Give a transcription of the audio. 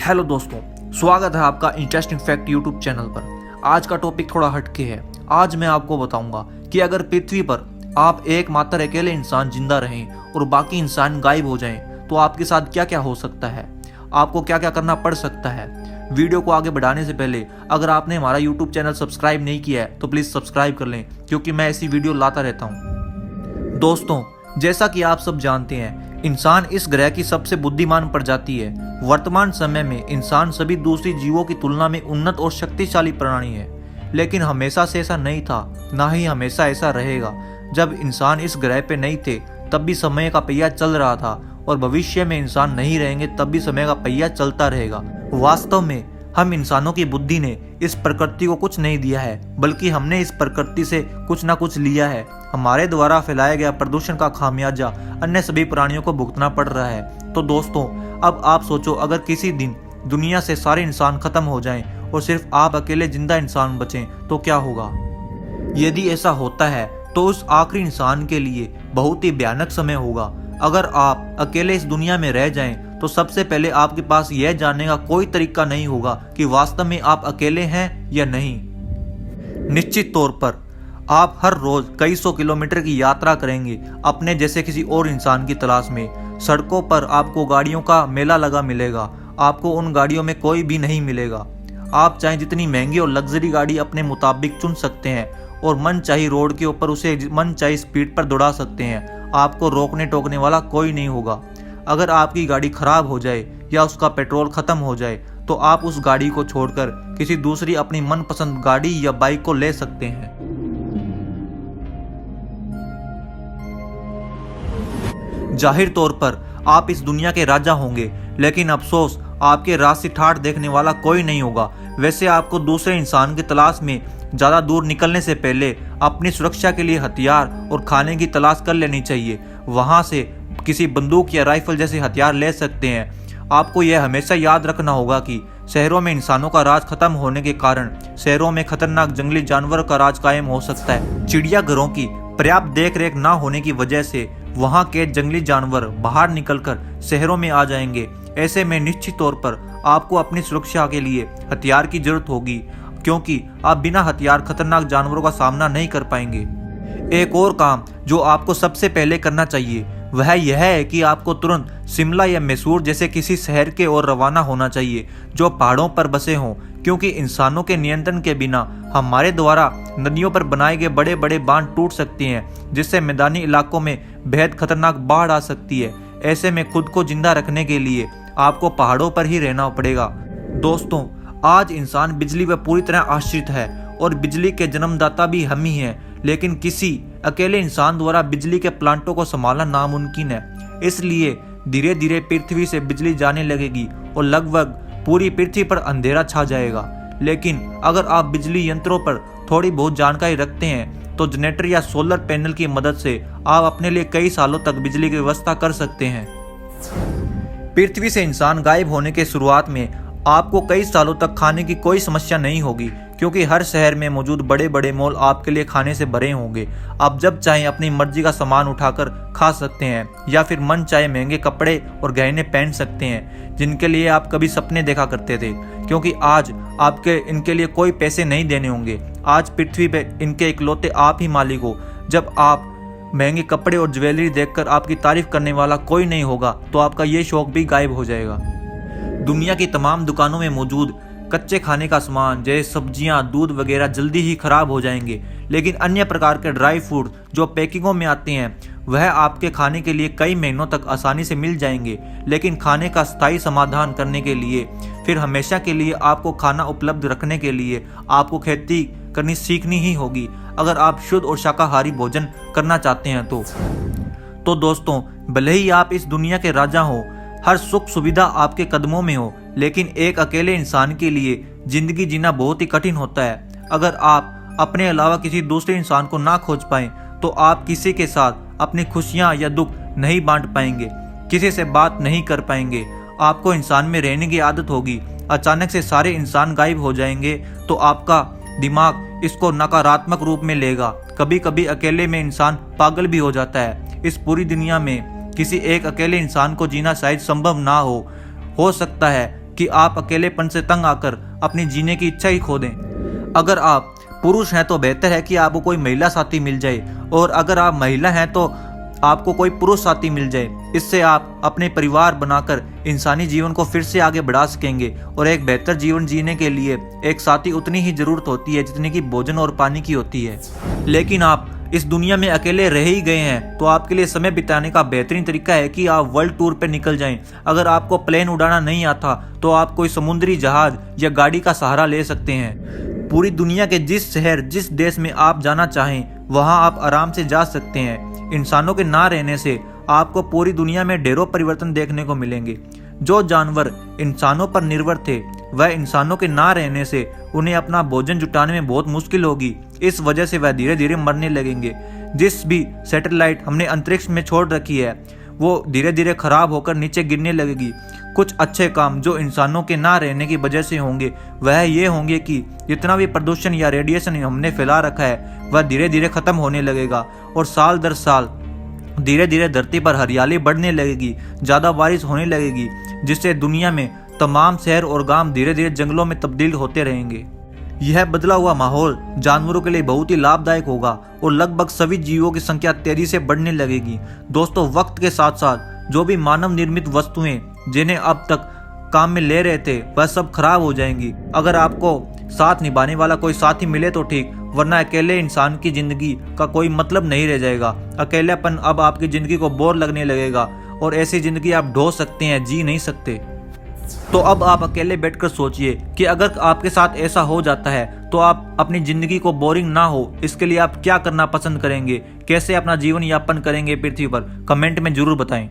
Hello दोस्तों, स्वागत है आपका इंटरेस्टिंग फैक्ट यूट्यूब चैनल पर। आज का टॉपिक थोड़ा हटके है। आज मैं आपको बताऊंगा कि अगर पृथ्वी पर आप एकमात्र अकेले इंसान जिंदा रहें और बाकी इंसान गायब हो जाएं तो आपके साथ क्या क्या हो सकता है, आपको क्या क्या करना पड़ सकता है। वीडियो को आगे बढ़ाने से पहले अगर आपने हमारा यूट्यूब चैनल सब्सक्राइब नहीं किया है तो प्लीज़ सब्सक्राइब कर लें, क्योंकि मैं ऐसी वीडियो लाता रहता हूँ। दोस्तों, जैसा कि आप सब जानते हैं, इंसान इस ग्रह की सबसे बुद्धिमान प्रजाति है। वर्तमान समय में इंसान सभी दूसरी जीवों की तुलना में उन्नत और शक्तिशाली प्राणी है, लेकिन हमेशा से ऐसा नहीं था, ना ही हमेशा ऐसा रहेगा। जब इंसान इस ग्रह पे नहीं थे तब भी समय का पहिया चल रहा था, और भविष्य में इंसान नहीं रहेंगे तब भी समय का पहिया चलता रहेगा। वास्तव में हम इंसानों की बुद्धि ने इस प्रकृति को कुछ नहीं दिया है, बल्कि हमने इस प्रकृति से कुछ ना कुछ लिया है। हमारे द्वारा फैलाया गया प्रदूषण का खामियाजा अन्य सभी प्राणियों को भुगतना पड़ रहा है। तो दोस्तों, अब आप सोचो, अगर किसी दिन दुनिया से सारे इंसान खत्म हो जाएं और सिर्फ आप अकेले जिंदा इंसान बचें तो क्या होगा। यदि ऐसा होता है तो उस आखिरी इंसान के लिए बहुत ही भयानक समय होगा। अगर आप अकेले इस दुनिया में रह जाएं तो सबसे पहले आपके पास यह जानने का कोई तरीका नहीं होगा कि वास्तव में आप अकेले हैं या नहीं। निश्चित तौर पर आप हर रोज कई सौ किलोमीटर की यात्रा करेंगे अपने जैसे किसी और इंसान की तलाश में। सड़कों पर आपको गाड़ियों का मेला लगा मिलेगा, आपको उन गाड़ियों में कोई भी नहीं मिलेगा। आप चाहे जितनी महंगी और लग्जरी गाड़ी अपने मुताबिक चुन सकते हैं और मन चाही रोड के ऊपर उसे मन चाही स्पीड पर दौड़ा सकते हैं। आपको रोकने टोकने वाला कोई नहीं होगा। अगर आपकी गाड़ी खराब हो जाए या उसका पेट्रोल खत्म हो जाए तो आप उस गाड़ी को छोड़कर किसी दूसरी अपनी मनपसंद गाड़ी या बाइक को ले सकते हैं। जाहिर तौर पर आप इस दुनिया के राजा होंगे, लेकिन अफसोस आपके रास्ते ठाठ देखने वाला कोई नहीं होगा। वैसे आपको दूसरे इंसान की तलाश में ज़्यादा दूर निकलने से पहले अपनी सुरक्षा के लिए हथियार और खाने की तलाश कर लेनी चाहिए। वहाँ से किसी बंदूक या राइफल जैसे हथियार ले सकते हैं। आपको यह हमेशा याद रखना होगा कि शहरों में इंसानों का राज खत्म होने के कारण शहरों में खतरनाक जंगली जानवरों का राज कायम हो सकता है। चिड़ियाघरों की पर्याप्त देखरेख ना होने की वजह से वहां के जंगली जानवर बाहर निकलकर शहरों में आ जाएंगे। ऐसे में निश्चित तौर पर आपको अपनी सुरक्षा के लिए हथियार की जरूरत होगी, क्योंकि आप बिना हथियार खतरनाक जानवरों का सामना नहीं कर पाएंगे। एक और काम जो आपको सबसे पहले करना चाहिए वह यह है कि आपको तुरंत शिमला या मैसूर जैसे किसी शहर के ओर रवाना होना चाहिए जो पहाड़ों पर बसे हों, क्योंकि इंसानों के नियंत्रण के बिना हमारे द्वारा नदियों पर बनाए गए बड़े बड़े बांध टूट सकती हैं, जिससे मैदानी इलाकों में बेहद खतरनाक बाढ़ आ सकती है। ऐसे में खुद को जिंदा रखने के लिए आपको पहाड़ों पर ही रहना पड़ेगा। दोस्तों, आज इंसान बिजली पर पूरी तरह आश्रित है और बिजली के जन्मदाता भी हम ही हैं, लेकिन किसी अकेले इंसान द्वारा बिजली के प्लांटों को संभालना नामुमकिन है। इसलिए धीरे धीरे पृथ्वी से बिजली जाने लगेगी और लगभग पूरी पृथ्वी पर अंधेरा छा जाएगा। लेकिन अगर आप बिजली यंत्रों पर थोड़ी बहुत जानकारी रखते हैं तो जनरेटर या सोलर पैनल की मदद से आप अपने लिए कई सालों तक बिजली की व्यवस्था कर सकते हैं। पृथ्वी से इंसान गायब होने के शुरुआत में आपको कई सालों तक खाने की कोई समस्या नहीं होगी, क्योंकि हर शहर में मौजूद बड़े बड़े मॉल आपके लिए खाने से भरे होंगे। आप जब चाहें अपनी मर्जी का सामान उठाकर खा सकते हैं, या फिर मन चाहे महंगे कपड़े और गहने पहन सकते हैं जिनके लिए आप कभी सपने देखा करते थे, क्योंकि आज आपके इनके लिए कोई पैसे नहीं देने होंगे। आज पृथ्वी पे इनके इकलौते आप ही मालिक हो। जब आप महंगे कपड़े और ज्वेलरी देखकर आपकी तारीफ करने वाला कोई नहीं होगा तो आपका ये शौक भी गायब हो जाएगा। दुनिया की तमाम दुकानों में मौजूद कच्चे खाने का सामान जैसे सब्जियां, दूध वगैरह जल्दी ही खराब हो जाएंगे, लेकिन अन्य प्रकार के ड्राई फ्रूट जो पैकिंगों में आते हैं वह आपके खाने के लिए कई महीनों तक आसानी से मिल जाएंगे। लेकिन खाने का स्थायी समाधान करने के लिए फिर हमेशा के लिए आपको खाना उपलब्ध रखने के लिए आपको खेती करनी सीखनी ही होगी, अगर आप शुद्ध और शाकाहारी भोजन करना चाहते हैं तो दोस्तों, भले ही आप इस दुनिया के राजा हो, हर सुख सुविधा आपके कदमों में हो, लेकिन एक अकेले इंसान के लिए जिंदगी जीना बहुत ही कठिन होता है। अगर आप अपने अलावा किसी दूसरे इंसान को ना खोज पाएं तो आप किसी के साथ अपनी खुशियां या दुख नहीं बांट पाएंगे, किसी से बात नहीं कर पाएंगे। आपको इंसान में रहने की आदत होगी। अचानक से सारे इंसान गायब हो जाएंगे तो आपका दिमाग इसको नकारात्मक रूप में लेगा। कभी कभी अकेले में इंसान पागल भी हो जाता है। इस पूरी दुनिया में किसी एक अकेले इंसान को जीना शायद संभव ना हो सकता है कि आप अकेलेपन से तंग आकर अपनी जीने की इच्छा ही खो दें। अगर आप पुरुष हैं तो बेहतर है कि आपको कोई महिला साथी मिल जाए, और अगर आप महिला हैं तो आपको कोई पुरुष साथी मिल जाए। इससे आप अपने परिवार बनाकर इंसानी जीवन को फिर से आगे बढ़ा सकेंगे, और एक बेहतर जीवन जीने के लिए एक साथी उतनी ही जरूरत होती है जितनी कि भोजन और पानी की होती है। लेकिन आप इस दुनिया में अकेले रह ही गए हैं तो आपके लिए समय बिताने का बेहतरीन तरीका है कि आप वर्ल्ड टूर पे निकल जाएं। अगर आपको प्लेन उड़ाना नहीं आता तो आप कोई समुद्री जहाज या गाड़ी का सहारा ले सकते हैं। पूरी दुनिया के जिस शहर जिस देश में आप जाना चाहें वहां आप आराम से जा सकते हैं। इंसानों के ना रहने से आपको पूरी दुनिया में ढेरों परिवर्तन देखने को मिलेंगे। जो जानवर इंसानों पर निर्भर थे वह इंसानों के ना रहने से उन्हें अपना भोजन जुटाने में बहुत मुश्किल होगी। इस वजह से वह धीरे धीरे मरने लगेंगे। जिस भी सैटेलाइट हमने अंतरिक्ष में छोड़ रखी है वो धीरे धीरे खराब होकर नीचे गिरने लगेगी। कुछ अच्छे काम जो इंसानों के ना रहने की वजह से होंगे वह ये होंगे कि जितना भी प्रदूषण या रेडिएशन हमने फैला रखा है वह धीरे धीरे खत्म होने लगेगा, और साल दर साल धीरे धीरे धरती पर हरियाली बढ़ने लगेगी, ज़्यादा बारिश होने लगेगी, जिससे दुनिया में तमाम शहर और गांव धीरे धीरे जंगलों में तब्दील होते रहेंगे। यह बदला हुआ माहौल जानवरों के लिए बहुत ही लाभदायक होगा और लगभग सभी जीवों की संख्या तेजी से बढ़ने लगेगी। दोस्तों, वक्त के साथ साथ जो भी मानव निर्मित वस्तुएं जिन्हें अब तक काम में ले रहे थे वह सब खराब हो जाएंगी। अगर आपको साथ निभाने वाला कोई साथी मिले तो ठीक, वरना अकेले इंसान की जिंदगी का कोई मतलब नहीं रह जाएगा। अकेलापन अब आपकी जिंदगी को बोर लगने लगेगा और ऐसी जिंदगी आप ढो सकते हैं, जी नहीं सकते। तो अब आप अकेले बैठकर सोचिए कि अगर आपके साथ ऐसा हो जाता है तो आप अपनी जिंदगी को बोरिंग ना हो इसके लिए आप क्या करना पसंद करेंगे, कैसे अपना जीवन यापन करेंगे पृथ्वी पर, कमेंट में जरूर बताएं।